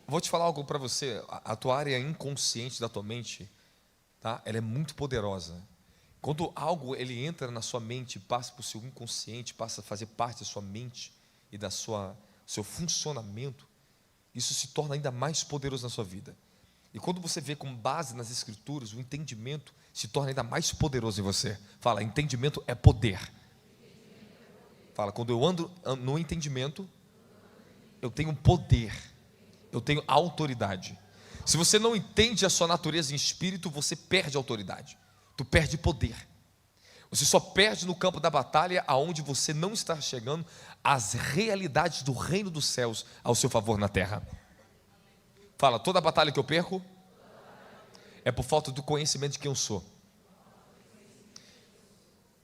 vou te falar algo para você. A tua área inconsciente da tua mente, tá? Ela é muito poderosa. Quando algo ele entra na sua mente, passa para o seu inconsciente, passa a fazer parte da sua mente e da seu funcionamento, isso se torna ainda mais poderoso na sua vida. E quando você vê com base nas escrituras, o entendimento se torna ainda mais poderoso em você. Fala, entendimento é poder. Fala, quando eu ando no entendimento, eu tenho poder, eu tenho autoridade. Se você não entende a sua natureza em espírito, você perde autoridade, tu perde poder. Você só perde no campo da batalha aonde você não está chegando às realidades do reino dos céus ao seu favor na terra. Fala, toda batalha que eu perco é por falta do conhecimento de quem eu sou.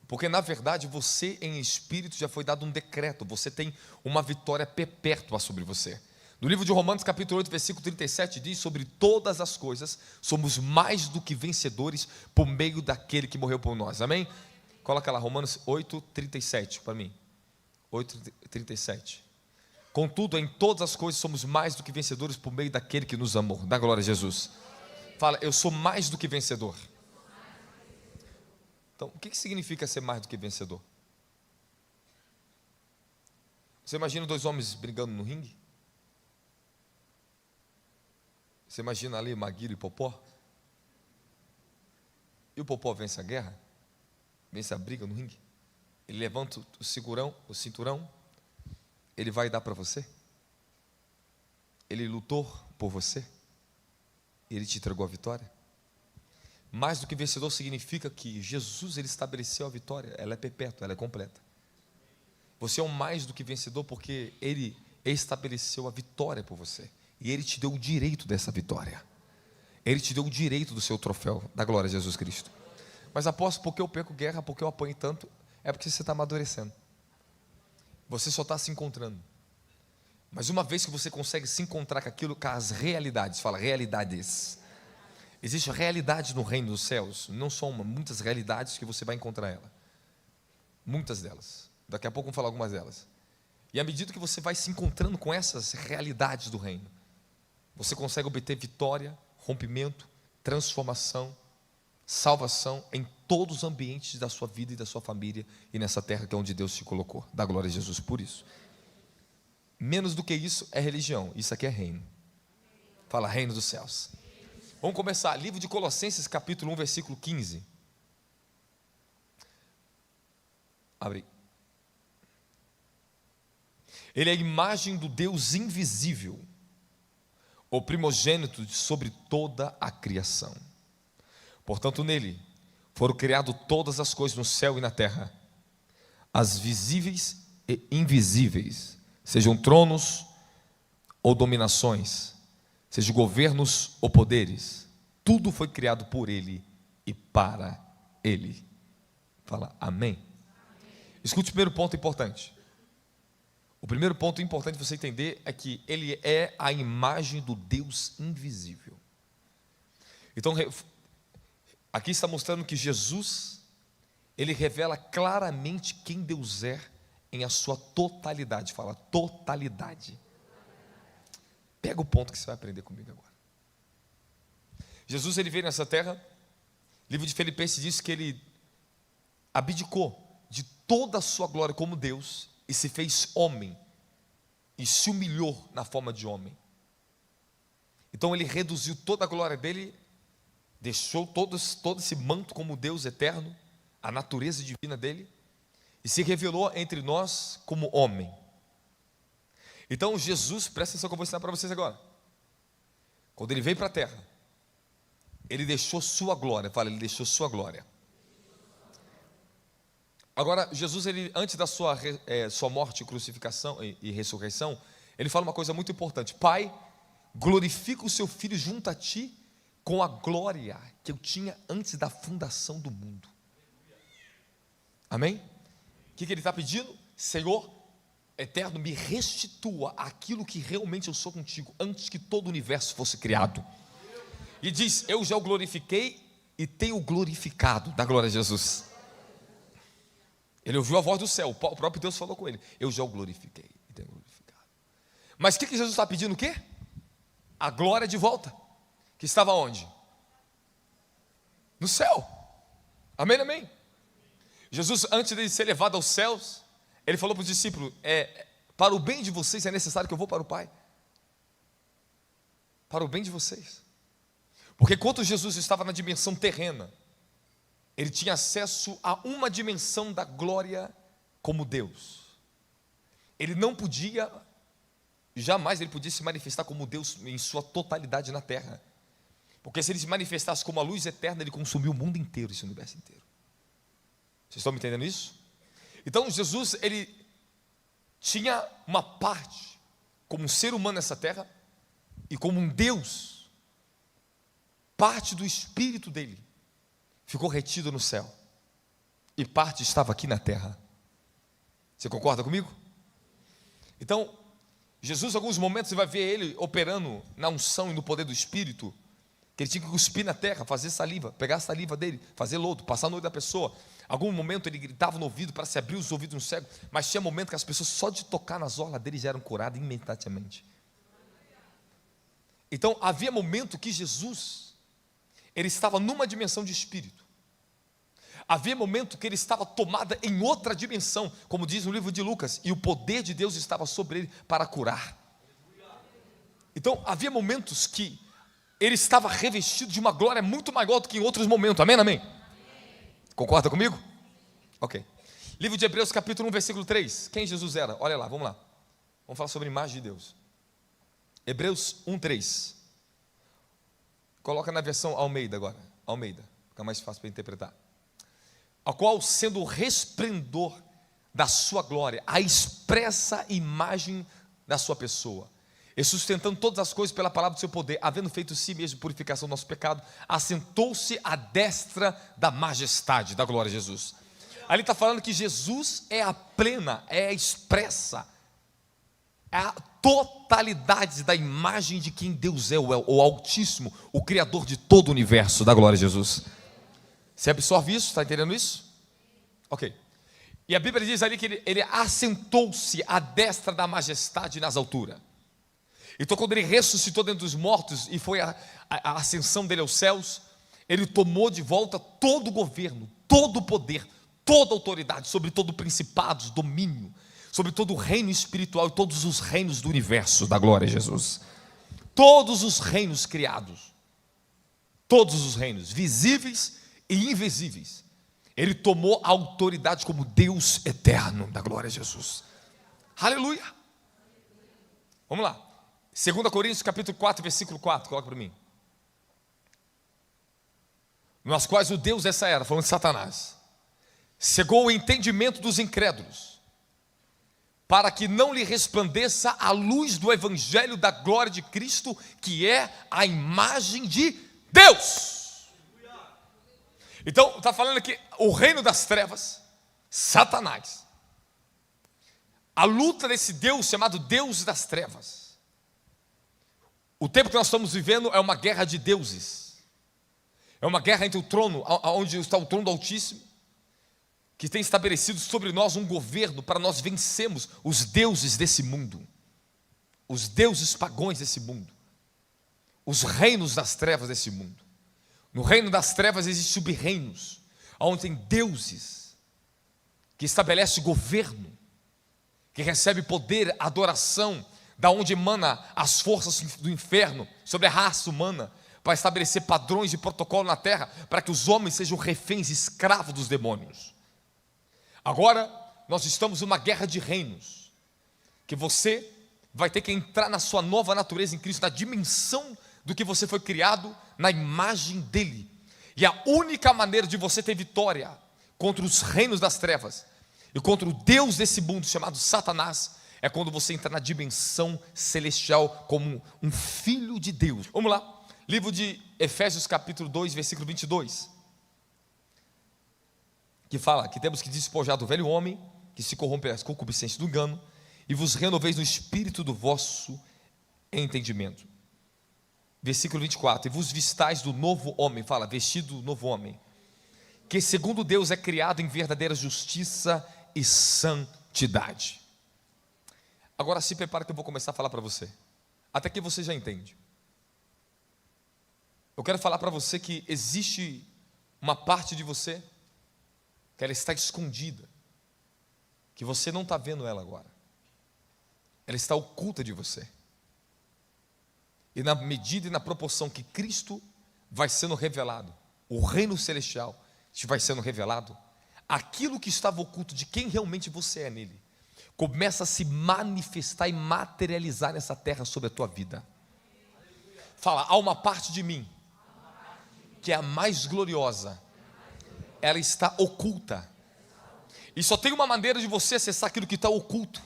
Porque na verdade você em espírito já foi dado um decreto, você tem uma vitória perpétua sobre você. No livro de Romanos capítulo 8 versículo 37 diz: sobre todas as coisas somos mais do que vencedores por meio daquele que morreu por nós. Amém? Coloca lá Romanos 8, 37 para mim. 8, 37. Contudo, em todas as coisas somos mais do que vencedores por meio daquele que nos amou. Dá glória a Jesus. Fala, eu sou mais do que vencedor. Então, o que significa ser mais do que vencedor? Você imagina dois homens brigando no ringue? Você imagina ali Maguire e Popó? E o Popó vence a guerra? Vence a briga no ringue? Ele levanta o cinturão, ele vai dar para você? Ele lutou por você? Ele te entregou a vitória? Mais do que vencedor significa que Jesus ele estabeleceu a vitória, ela é perpétua, ela é completa. Você é um mais do que vencedor porque Ele estabeleceu a vitória por você. E Ele te deu o direito dessa vitória. Ele te deu o direito do seu troféu, da glória de Jesus Cristo. Mas apóstolo, porque eu perco guerra, porque eu apanho tanto, é porque você está amadurecendo. Você só está se encontrando. Mas uma vez que você consegue se encontrar com aquilo, com as realidades, fala realidades. Existe realidade no reino dos céus, não só uma, muitas realidades que você vai encontrar ela. Muitas delas. Daqui a pouco vamos falar algumas delas. E à medida que você vai se encontrando com essas realidades do reino, você consegue obter vitória, rompimento, transformação, salvação em todos os ambientes da sua vida e da sua família e nessa terra que é onde Deus te colocou. Dá glória a Jesus por isso. Menos do que isso é religião, isso aqui é reino. Fala, reino dos céus. Vamos começar, livro de Colossenses capítulo 1 versículo 15. Abre. Ele é a imagem do Deus invisível, o primogênito de sobre toda a criação. Portanto, nele foram criadas todas as coisas no céu e na terra, as visíveis e invisíveis, sejam tronos ou dominações, sejam governos ou poderes, tudo foi criado por ele e para ele. Fala, amém. Escute o primeiro ponto importante. O primeiro ponto importante você entender é que ele é a imagem do Deus invisível. Então, aqui está mostrando que Jesus, ele revela claramente quem Deus é em a sua totalidade. Fala, totalidade. Pega o ponto que você vai aprender comigo agora. Jesus, ele veio nessa terra, o livro de Filipenses diz que ele abdicou de toda a sua glória como Deus e se fez homem e se humilhou na forma de homem. Então ele reduziu toda a glória dele, deixou todo esse manto como Deus eterno, a natureza divina dele, e se revelou entre nós como homem. Então Jesus, presta atenção que eu vou ensinar para vocês agora. Quando ele veio para a terra, ele deixou sua glória. Fala, ele deixou sua glória. Agora, Jesus, ele, antes da sua morte, crucificação e ressurreição, ele fala uma coisa muito importante: Pai, glorifica o seu Filho junto a ti com a glória que eu tinha antes da fundação do mundo. Amém? O que ele está pedindo? Senhor eterno, me restitua aquilo que realmente eu sou contigo, antes que todo o universo fosse criado. E diz, eu já o glorifiquei e tenho glorificado. Dá glória a Jesus. Ele ouviu a voz do céu, o próprio Deus falou com ele, eu já o glorifiquei e tenho glorificado. Mas o que Jesus está pedindo? O quê? a glória de volta, que estava onde? No céu. Amém, amém? Jesus, antes de ser levado aos céus, ele falou para os discípulos, para o bem de vocês é necessário que eu vou para o Pai. Para o bem de vocês. Porque enquanto Jesus estava na dimensão terrena, ele tinha acesso a uma dimensão da glória como Deus. Ele não podia, jamais ele podia se manifestar como Deus em sua totalidade na terra. Porque se ele se manifestasse como a luz eterna, ele consumiu o mundo inteiro, esse universo inteiro. Vocês estão me entendendo isso? Então Jesus, ele tinha uma parte como um ser humano nessa terra e como um Deus, parte do espírito dele ficou retido no céu e parte estava aqui na terra. Você concorda comigo? Então, Jesus, em alguns momentos, você vai ver ele operando na unção e no poder do Espírito, que ele tinha que cuspir na terra, fazer saliva, pegar a saliva dele, fazer lodo, passar no olho da pessoa. Algum momento ele gritava no ouvido para se abrir os ouvidos no cego, mas tinha momento que as pessoas só de tocar nas orlas dele já eram curadas imediatamente. Então havia momento que Jesus, ele estava numa dimensão de espírito. Havia momento que ele estava tomado em outra dimensão, como diz no livro de Lucas, e o poder de Deus estava sobre ele para curar. Então havia momentos que ele estava revestido de uma glória muito maior do que em outros momentos. Amém, amém? Concorda comigo? Ok. Livro de Hebreus capítulo 1, versículo 3. Quem Jesus era? Olha lá, vamos lá. Vamos falar sobre a imagem de Deus. Hebreus 1, 3. Coloca na versão Almeida agora. Almeida, fica mais fácil para interpretar. A qual, sendo o resplendor da sua glória, a expressa imagem da sua pessoa, e sustentando todas as coisas pela palavra do seu poder, havendo feito si mesmo purificação do nosso pecado, assentou-se à destra da majestade, da glória de Jesus. Ali está falando que Jesus é a plena, é a expressa, é a totalidade da imagem de quem Deus é, o Altíssimo, o Criador de todo o universo, da glória de Jesus. Você absorve isso? Está entendendo isso? Ok. E a Bíblia diz ali que ele assentou-se à destra da majestade nas alturas. Então quando ele ressuscitou dentre os mortos e foi a ascensão dele aos céus, ele tomou de volta todo o governo, todo o poder, toda a autoridade, sobre todo o principados, domínio, sobre todo o reino espiritual e todos os reinos do universo, da glória de Jesus. Todos os reinos criados, todos os reinos, visíveis e invisíveis, ele tomou a autoridade como Deus eterno, da glória de Jesus. Aleluia. Vamos lá, 2 Coríntios capítulo 4, versículo 4, coloca para mim. Nas quais o Deus dessa era, falando de Satanás, cegou o entendimento dos incrédulos, para que não lhe resplandeça a luz do evangelho da glória de Cristo, que é a imagem de Deus. Então, está falando aqui, o reino das trevas, Satanás, a luta desse Deus chamado Deus das trevas. O tempo que nós estamos vivendo é uma guerra de deuses, é uma guerra entre o trono, onde está o trono do Altíssimo, que tem estabelecido sobre nós um governo para nós vencermos os deuses desse mundo, os deuses pagãos desse mundo, os reinos das trevas desse mundo. No reino das trevas existem sub-reinos, onde tem deuses, que estabelece governo, que recebe poder, adoração, da onde emana as forças do inferno sobre a raça humana, para estabelecer padrões e protocolo na terra, para que os homens sejam reféns, escravos dos demônios. Agora, nós estamos numa guerra de reinos, que você vai ter que entrar na sua nova natureza em Cristo, na dimensão do que você foi criado, na imagem dele. E a única maneira de você ter vitória contra os reinos das trevas e contra o Deus desse mundo chamado Satanás, é quando você entra na dimensão celestial como um filho de Deus. Vamos lá, livro de Efésios capítulo 2, versículo 22, que fala que temos que despojar do velho homem, que se corrompe as concupiscências do engano, e vos renoveis no espírito do vosso entendimento. Versículo 24, e vos vistais do novo homem, fala, vestido do novo homem, que segundo Deus é criado em verdadeira justiça e santidade. Agora se prepara que eu vou começar a falar para você, até que você já entende. Eu quero falar para você que existe uma parte de você que ela está escondida, que você não está vendo ela agora. Ela está oculta de você. E na medida e na proporção que Cristo vai sendo revelado, o reino celestial vai sendo revelado, aquilo que estava oculto de quem realmente você é nele, começa a se manifestar e materializar nessa terra sobre a tua vida. Fala, há uma parte de mim que é a mais gloriosa, ela está oculta. E só tem uma maneira de você acessar aquilo que está oculto.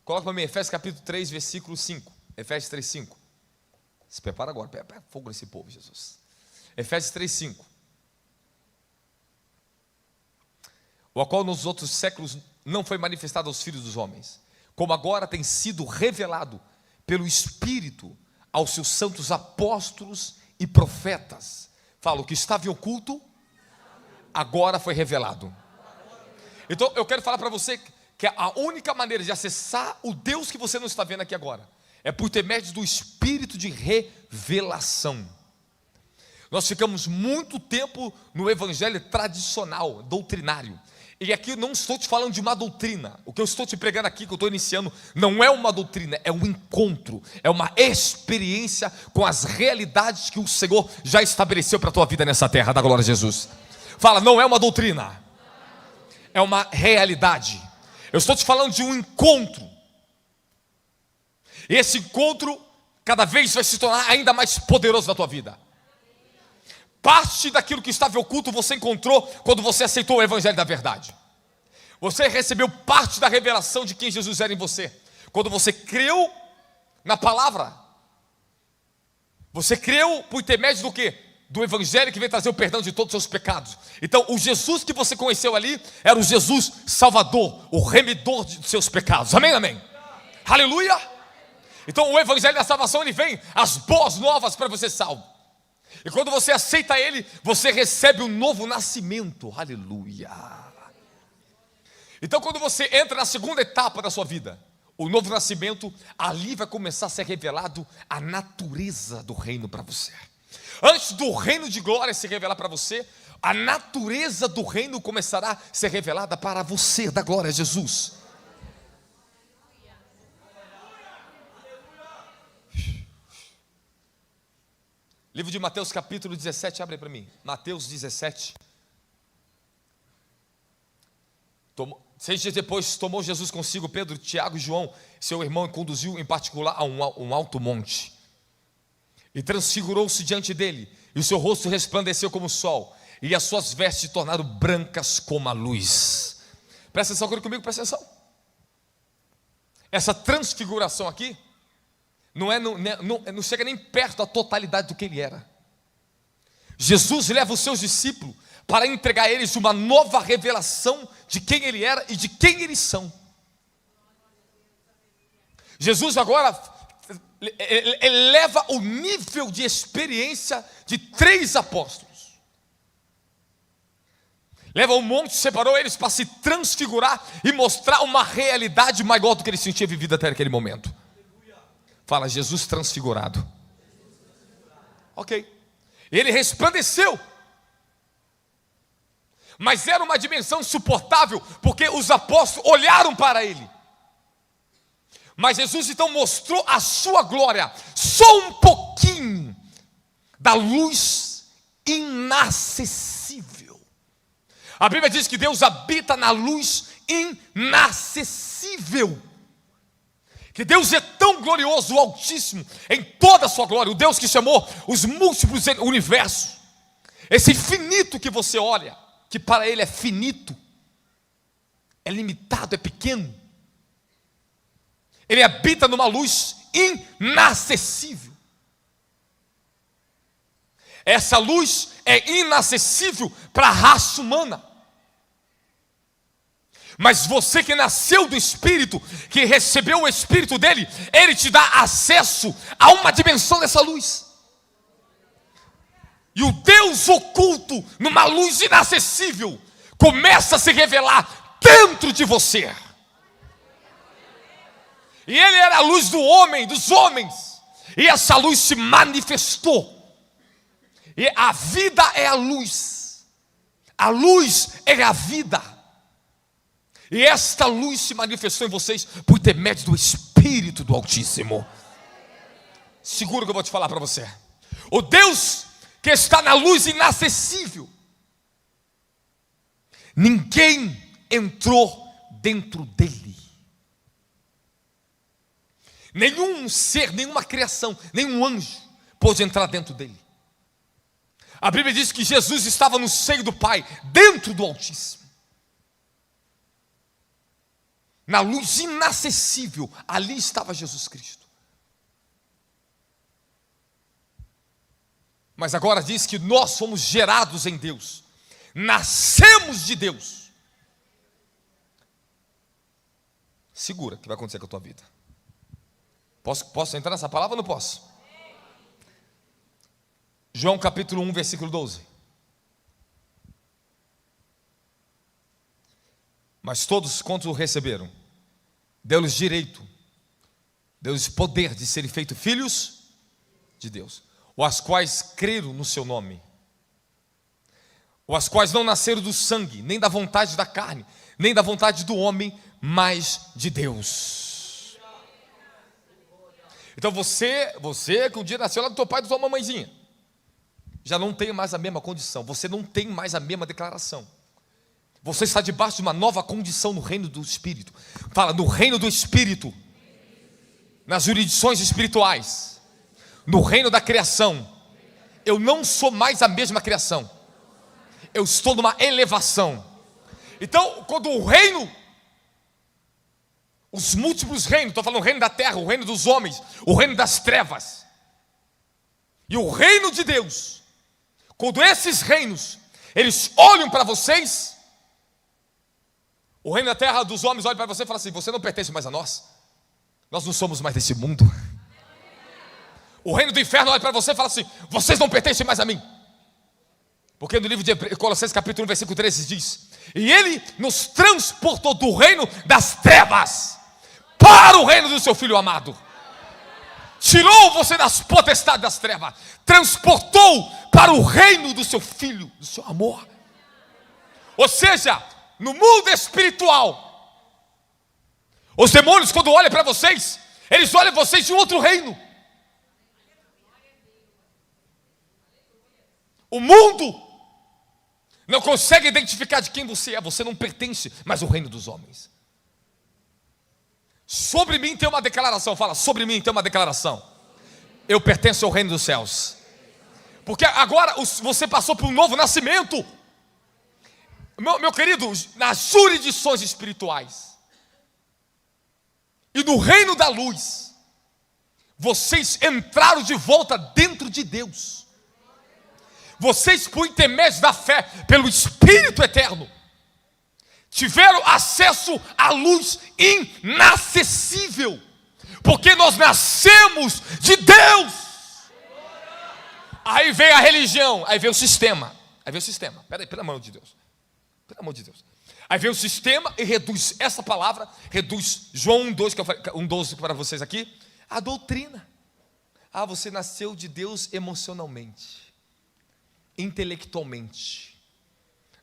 Coloca para mim, Efésios capítulo 3, versículo 5. Efésios 3, 5. Se prepara agora, pega fogo nesse povo, Jesus. Efésios 3, 5. O qual nos outros séculos não foi manifestado aos filhos dos homens, como agora tem sido revelado pelo Espírito aos seus santos apóstolos e profetas. Fala, o que estava em oculto, agora foi revelado. Então eu quero falar para você que a única maneira de acessar o Deus que você não está vendo aqui agora é por intermédio do Espírito de revelação. Nós ficamos muito tempo no evangelho tradicional, doutrinário. E aqui eu não estou te falando de uma doutrina. O que eu estou te pregando aqui, que eu estou iniciando, não é uma doutrina, é um encontro, é uma experiência com as realidades que o Senhor já estabeleceu para a tua vida nessa terra, da glória a Jesus. Fala, não é uma doutrina, é uma realidade. Eu estou te falando de um encontro. E esse encontro cada vez vai se tornar ainda mais poderoso na tua vida. Parte daquilo que estava oculto você encontrou quando você aceitou o evangelho da verdade. Você recebeu parte da revelação de quem Jesus era em você quando você creu na palavra. Você creu por intermédio do quê? Do evangelho que vem trazer o perdão de todos os seus pecados. Então o Jesus que você conheceu ali era o Jesus Salvador, o remidor de seus pecados. Amém, amém? Aleluia! Então o evangelho da salvação, ele vem, as boas novas para você salvo. E quando você aceita ele, você recebe um novo nascimento. Aleluia. Então quando você entra na segunda etapa da sua vida, o novo nascimento, ali vai começar a ser revelado a natureza do reino para você. Antes do reino de glória se revelar para você, a natureza do reino começará a ser revelada para você, da glória a Jesus. Livro de Mateus capítulo 17, abre para mim. Mateus 17. 6 dias depois tomou Jesus consigo Pedro, Tiago e João, seu irmão, e conduziu em particular a um alto monte. E transfigurou-se diante dele, e o seu rosto resplandeceu como o sol, e as suas vestes se tornaram brancas como a luz. Presta atenção comigo, presta atenção. Essa transfiguração aqui não chega nem perto da totalidade do que ele era. Jesus leva os seus discípulos para entregar a eles uma nova revelação de quem ele era e de quem eles são. Jesus agora eleva o nível de experiência de 3 apóstolos. Leva um monte, separou eles para se transfigurar e mostrar uma realidade maior do que eles tinham vivido até aquele momento. Fala, Jesus transfigurado. Ok. Ele resplandeceu. Mas era uma dimensão insuportável, porque os apóstolos olharam para ele. Mas Jesus então mostrou a sua glória, só um pouquinho da luz inacessível. A Bíblia diz que Deus habita na luz inacessível. Que Deus é tão glorioso, o Altíssimo, em toda a sua glória, o Deus que chamou os múltiplos universos, esse infinito que você olha, que para ele é finito, é limitado, é pequeno, ele habita numa luz inacessível. Essa luz é inacessível para a raça humana. Mas você que nasceu do Espírito, que recebeu o Espírito dele, ele te dá acesso a uma dimensão dessa luz. E o Deus oculto, numa luz inacessível, começa a se revelar dentro de você. E ele era a luz do homem, dos homens. E essa luz se manifestou. E a vida é a luz. A luz é a vida. E esta luz se manifestou em vocês por intermédio do Espírito do Altíssimo. Segura o que eu vou te falar para você. O Deus que está na luz inacessível, ninguém entrou dentro dele. Nenhum ser, nenhuma criação, nenhum anjo pôde entrar dentro dele. A Bíblia diz que Jesus estava no seio do Pai, dentro do Altíssimo. Na luz inacessível, ali estava Jesus Cristo. Mas agora diz que nós fomos gerados em Deus, nascemos de Deus. Segura, o que vai acontecer com a tua vida? Posso entrar nessa palavra ou não posso? João capítulo 1, versículo 12. Mas todos quantos o receberam, deu-lhes direito, deu-lhes poder de serem feitos filhos de Deus, ou as quais creram no seu nome, ou as quais não nasceram do sangue, nem da vontade da carne, nem da vontade do homem, mas de Deus. Então você que um dia nasceu lá do teu pai e da tua mamãezinha, já não tem mais a mesma condição, você não tem mais a mesma declaração. Você está debaixo de uma nova condição no reino do Espírito. Fala, no reino do Espírito, nas jurisdições espirituais, no reino da criação. Eu não sou mais a mesma criação, eu estou numa elevação. Então, quando o reino, os múltiplos reinos, estou falando o reino da terra, o reino dos homens, o reino das trevas, e o reino de Deus, quando esses reinos, eles olham para vocês, o reino da terra dos homens olha para você e fala assim: você não pertence mais a nós, nós não somos mais desse mundo. O reino do inferno olha para você e fala assim: vocês não pertencem mais a mim. Porque no livro de Colossenses capítulo 1, versículo 13 diz: e ele nos transportou do reino das trevas para o reino do seu Filho amado. Tirou você das potestades das trevas, transportou para o reino do seu Filho, do seu amor. Ou seja, no mundo espiritual, os demônios, quando olham para vocês, eles olham vocês de um outro reino. O mundo não consegue identificar de quem você é. Você não pertence mais ao reino dos homens. Sobre mim tem uma declaração. Fala, sobre mim tem uma declaração. Eu pertenço ao reino dos céus. Porque agora você passou por um novo nascimento. Meu querido, nas jurisdições espirituais e no reino da luz, vocês entraram de volta dentro de Deus. Vocês, por intermédio da fé, pelo Espírito eterno, tiveram acesso à luz inacessível, porque nós nascemos de Deus. Aí vem a religião, aí vem o sistema. Peraí, pelo amor de Deus. Pelo amor de Deus. Aí vem o sistema e reduz essa palavra, reduz João 1,12, que eu falei, 1,12 para vocês aqui, a doutrina. Ah, você nasceu de Deus emocionalmente, intelectualmente.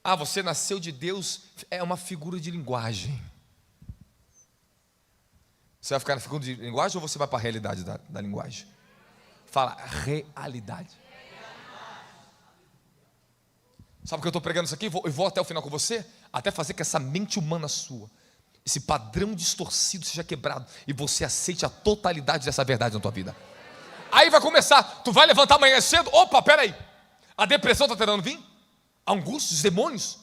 Ah, você nasceu de Deus, é uma figura de linguagem. Você vai ficar na figura de linguagem ou você vai para a realidade da linguagem? Fala, realidade. Sabe o que eu estou pregando isso aqui? Eu vou até o final com você, até fazer que essa mente humana sua, esse padrão distorcido seja quebrado e você aceite a totalidade dessa verdade na tua vida. Aí vai começar, tu vai levantar amanhã cedo, opa, peraí, a depressão está tentando vir? A angústia, os demônios?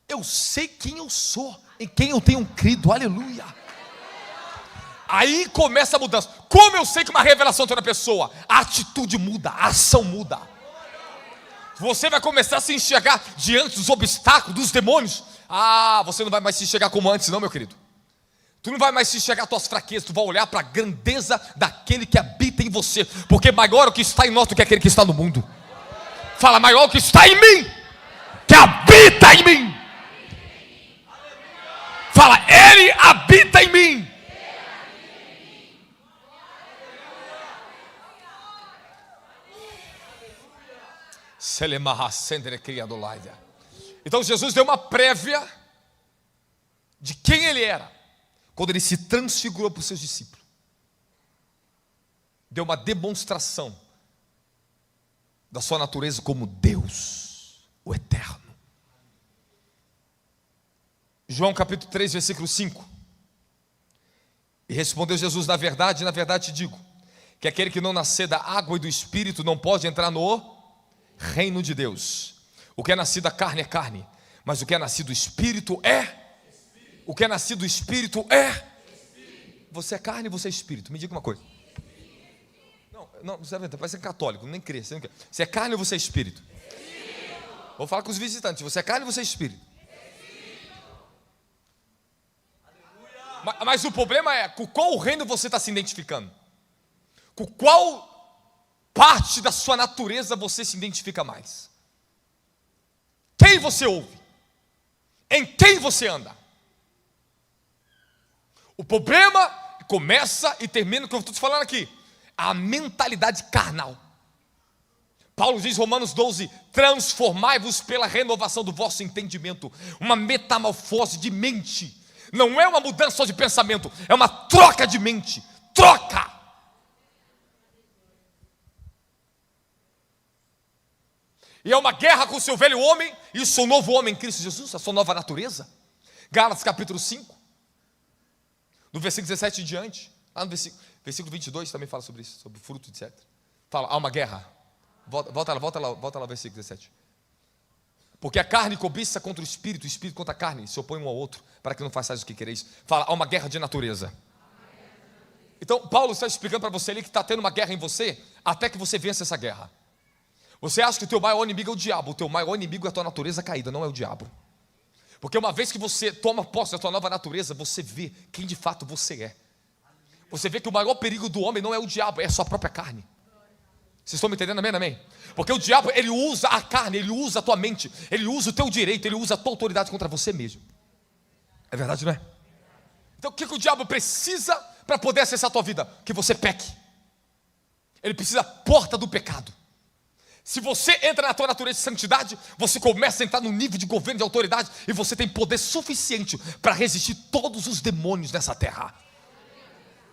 Eu sei quem eu sou, em quem eu tenho crido, aleluia. Aí começa a mudança. Como eu sei que uma revelação tem na pessoa? A atitude muda, a ação muda. Você vai começar a se enxergar diante dos obstáculos, dos demônios. Ah, você não vai mais se enxergar como antes não, meu querido. Tu não vai mais se enxergar as tuas fraquezas. Tu vai olhar para a grandeza daquele que habita em você. Porque maior o que está em nós do que aquele que está no mundo. Fala, maior o que está em mim, que habita em mim. Fala, ele habita em mim. Então Jesus deu uma prévia de quem ele era quando ele se transfigurou para os seus discípulos. Deu uma demonstração da sua natureza como Deus, o Eterno. João capítulo 3, versículo 5. E respondeu Jesus: na verdade te digo, que aquele que não nascer da água e do Espírito não pode entrar no reino de Deus. O que é nascido da carne é carne, mas o que é nascido do Espírito é. O que é nascido do Espírito é. Você é carne e você é Espírito. Me diga uma coisa. Não, você parece católico, nem crê. Você é carne ou você é Espírito? Vou falar com os visitantes. Você é carne ou você é Espírito? Mas o problema é com qual reino você está se identificando? Com qual parte da sua natureza você se identifica mais? Quem você ouve? Em quem você anda? O problema começa e termina, como eu estou te falando aqui, a mentalidade carnal. Paulo diz em Romanos 12: transformai-vos pela renovação do vosso entendimento. Uma metamorfose de mente. Não é uma mudança só de pensamento, é uma troca de mente. Troca! E é uma guerra com o seu velho homem e o seu novo homem em Cristo Jesus, a sua nova natureza. Gálatas capítulo 5, do versículo 17 em diante. Lá no versículo 22 também fala sobre isso, sobre fruto, etc. Fala, há uma guerra. Volta lá o versículo 17. Porque a carne cobiça contra o espírito contra a carne, se opõe um ao outro, para que não façais o que quereis. Fala, há uma guerra de natureza. Então, Paulo está explicando para você ali que está tendo uma guerra em você, até que você vença essa guerra. Você acha que o teu maior inimigo é o diabo, o teu maior inimigo é a tua natureza caída, não é o diabo. Porque uma vez que você toma posse da tua nova natureza, você vê quem de fato você é. Você vê que o maior perigo do homem não é o diabo, é a sua própria carne. Vocês estão me entendendo, amém, amém? Porque o diabo, ele usa a carne, ele usa a tua mente, ele usa o teu direito, ele usa a tua autoridade contra você mesmo. É verdade, não é? Então o que o diabo precisa para poder acessar a tua vida? Que você peque. Ele precisa da porta do pecado. Se você entra na tua natureza de santidade, você começa a entrar no nível de governo, de autoridade, e você tem poder suficiente para resistir todos os demônios nessa terra.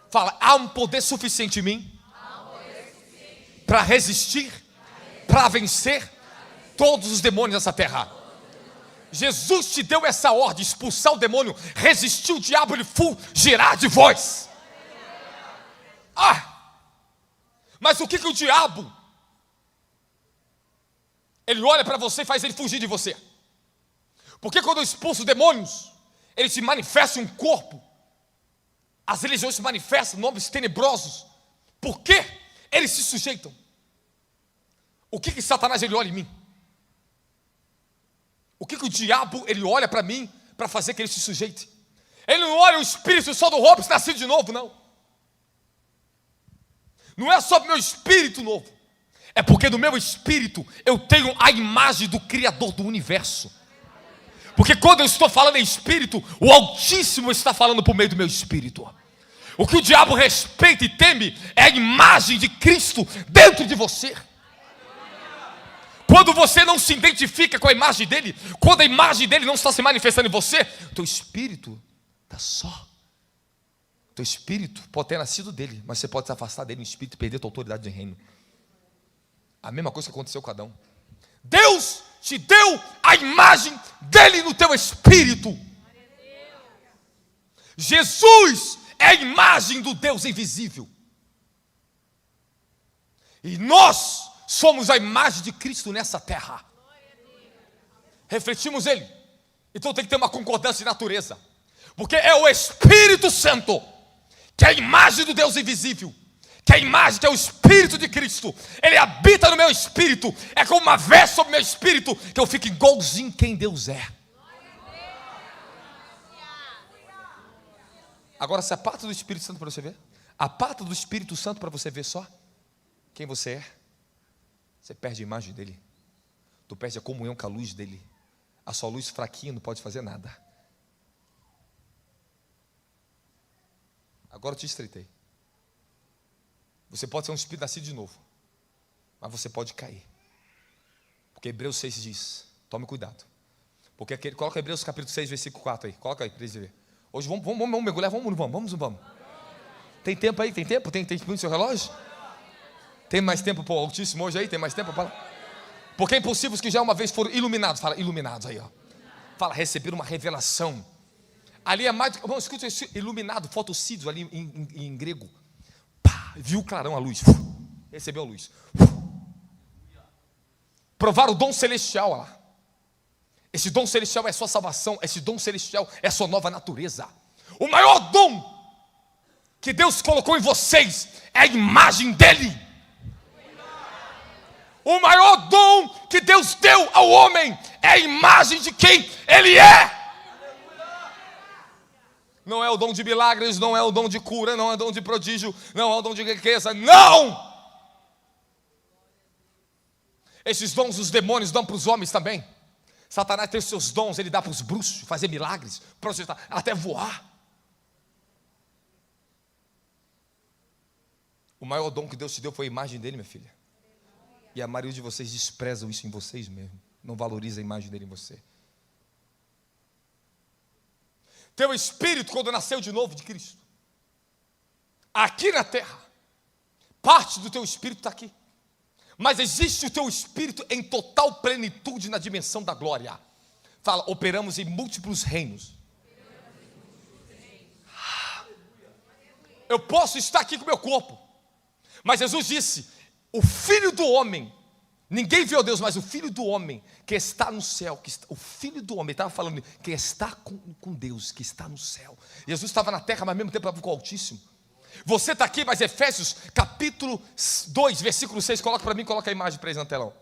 Fala, há um poder suficiente em mim para resistir, para vencer todos os demônios nessa terra. Jesus te deu essa ordem, expulsar o demônio, resistir o diabo, ele fugirá de vós. Mas o que o diabo, ele olha para você e faz ele fugir de você? Porque quando eu expulso demônios, eles se manifestam em um corpo. As religiões se manifestam, nomes tenebrosos. Por quê? Eles se sujeitam. O que Satanás ele olha em mim? O que o diabo ele olha para mim para fazer que ele se sujeite? Ele não olha o espírito só do Robson nascido de novo, não. Não é só o meu espírito novo. É porque no meu espírito eu tenho a imagem do Criador do universo. Porque quando eu estou falando em espírito, o Altíssimo está falando por meio do meu espírito. O que o diabo respeita e teme é a imagem de Cristo dentro de você. Quando você não se identifica com a imagem dele, quando a imagem dele não está se manifestando em você, teu espírito está só. Teu espírito pode ter nascido dele, mas você pode se afastar dele no espírito e perder tua autoridade de reino. A mesma coisa que aconteceu com Adão. Deus te deu a imagem dele no teu espírito. Jesus é a imagem do Deus invisível. E nós somos a imagem de Cristo nessa terra. Refletimos Ele. Então tem que ter uma concordância de natureza. Porque é o Espírito Santo, que é a imagem do Deus invisível, que é a imagem, que é o Espírito de Cristo. Ele habita no meu espírito. É como uma veste sobre o meu espírito, que eu fico igualzinho quem Deus é. Agora se aparta do Espírito Santo para você ver. Aparta do Espírito Santo para você ver só quem você é. Você perde a imagem dele. Tu perde a comunhão com a luz dele. A sua luz fraquinha não pode fazer nada. Agora eu te estreitei. Você pode ser um espírito nascido de novo, mas você pode cair. Porque Hebreus 6 diz, tome cuidado. Porque coloca Hebreus capítulo 6, versículo 4 aí. Coloca aí para eles verem. Hoje vamos mergulhar, vamos. Tem tempo aí? Tem tempo? Tem tempo no seu relógio? Tem mais tempo para o Altíssimo hoje aí? Tem mais tempo para... Porque é impossível que já uma vez foram iluminados. Fala, iluminados aí, ó. Fala, receberam uma revelação. Ali é mais... Vamos, escuta isso. Iluminado, fotossídio ali em grego. Pá, viu o clarão, a luz. Recebeu a luz. Provaram o dom celestial lá. Esse dom celestial é sua salvação. Esse dom celestial é sua nova natureza. O maior dom que Deus colocou em vocês é a imagem dele. O maior dom que Deus deu ao homem é a imagem de quem ele é. Não é o dom de milagres, não é o dom de cura, não é o dom de prodígio, não é o dom de riqueza, não! Esses dons os demônios dão para os homens também. Satanás tem os seus dons, ele dá para os bruxos, fazer milagres, até voar. O maior dom que Deus te deu foi a imagem dele, minha filha. E a maioria de vocês desprezam isso em vocês mesmos. Não valoriza a imagem dele em você. Teu espírito, quando nasceu de novo de Cristo, aqui na terra, parte do teu espírito está aqui. Mas existe o teu espírito em total plenitude na dimensão da glória. Fala, operamos em múltiplos reinos. Eu posso estar aqui com o meu corpo, mas Jesus disse, o Filho do Homem, ninguém viu Deus, mas o Filho do Homem que está no céu, o Filho do Homem, estava falando, que está com Deus, que está no céu. Jesus estava na terra, mas ao mesmo tempo estava com o Altíssimo. Você está aqui, mas Efésios capítulo 2, versículo 6, coloca para mim, coloca a imagem para eles no telão.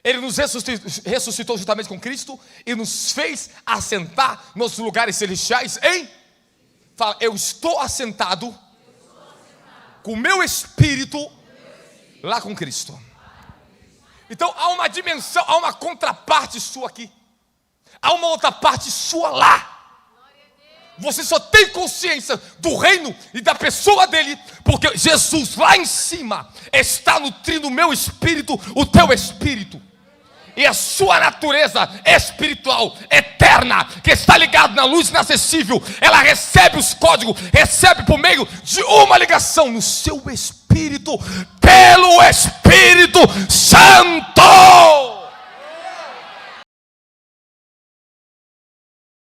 Ele nos ressuscitou juntamente com Cristo e nos fez assentar nos lugares celestiais em... Fala, eu estou assentado com o meu espírito lá com Cristo. Então há uma dimensão, há uma contraparte sua aqui. Há uma outra parte sua lá. Você só tem consciência do reino e da pessoa dele, porque Jesus lá em cima está nutrindo o meu espírito, o teu espírito. E a sua natureza espiritual, eterna, que está ligada na luz inacessível, ela recebe os códigos, recebe por meio de uma ligação no seu espírito, pelo Espírito Santo.